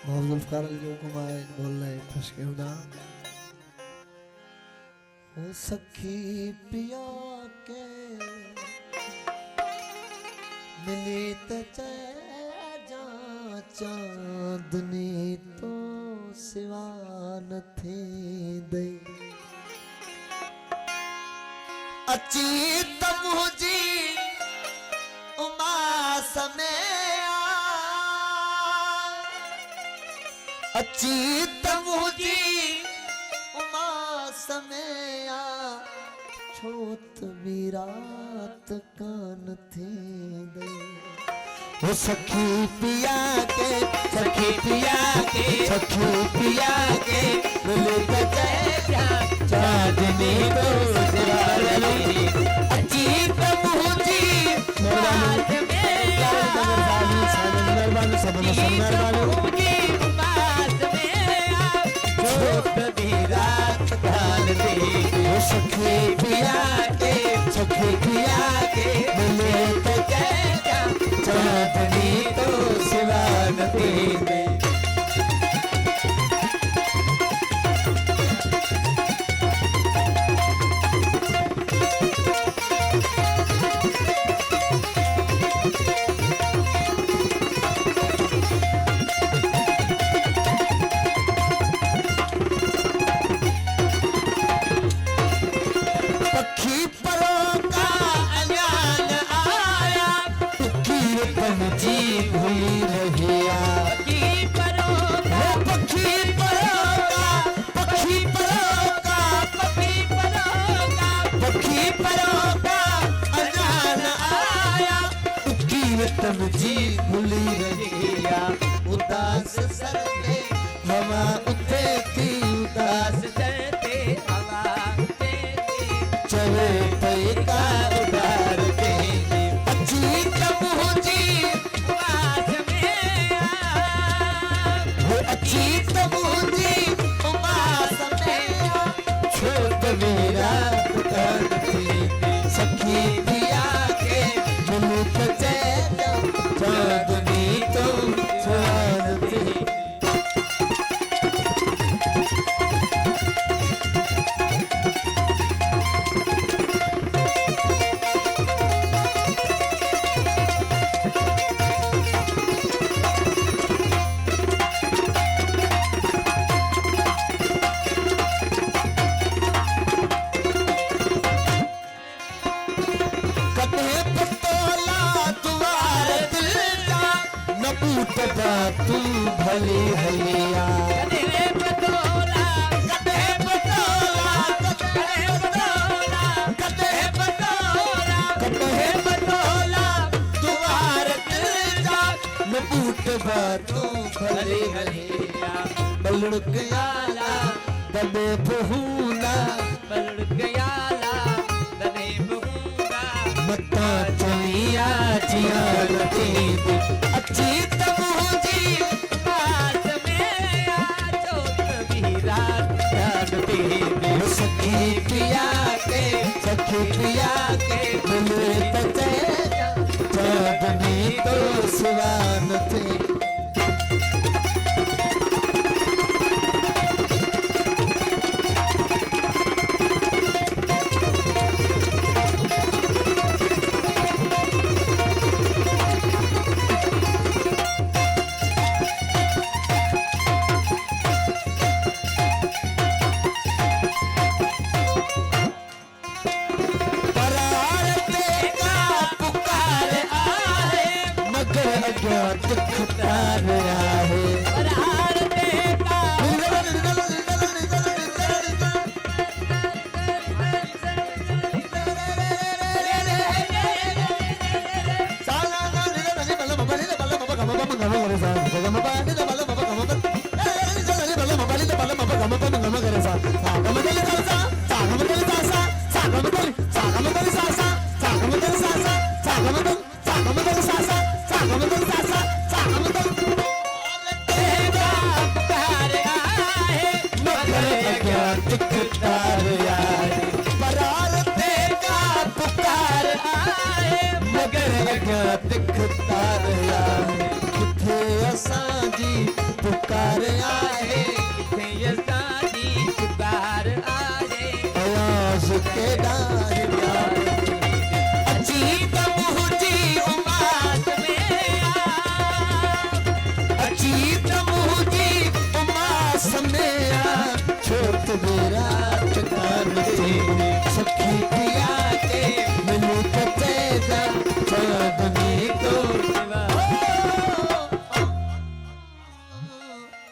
और जुल्फकार अली जो को मैं बोल रहे खुश क्यों ना हो सखी पिया के मिली ते जा चांदनी तो सिवा न थी दे अची तमुजी उमा समय अची तमुजी उमा समय छोत विरात कान थी दे वो सखी पिया के सखी पिया के सखी पिया के मिले चांदनी को सिवानी अची तमुजी रात में मेहरबानी सबन मेहरबानी रात काल दे वो सखी पिया के सखी पिया के मिले तो चांदनी तो सिवा न दे जी भूली रहिया उदास सरते हवा उठे थी उदास चलते हवा उठे थी चले पैका उधार के अच्छी तमुजी उमास में वो अच्छी तमुजी उमास में छोट मेरा उधार थी सखी पिया के मुल्क चांदनी तुम चांदती तू भली हलिया कदे बतौला कदे बतौला कदे बतौला कदे बतौला कदे बतौला तुम्हार दिल जा न बूट बा तू भली हलिया बलड़ गयाला दबे बहुना बलड़ गयाला दबे बहुना मत्ता चलिया जिया लती अच्छी तमुजी पास में चोट भी रात जानती सखी पिया के सखी पिया के मिले तचे चांदनी तो सिवान थी दिखतार आहे बरार देता दिखता रहा किथे असांजी पुकार आहे किथे असांजी पुकार आहे आवाज़ केॾा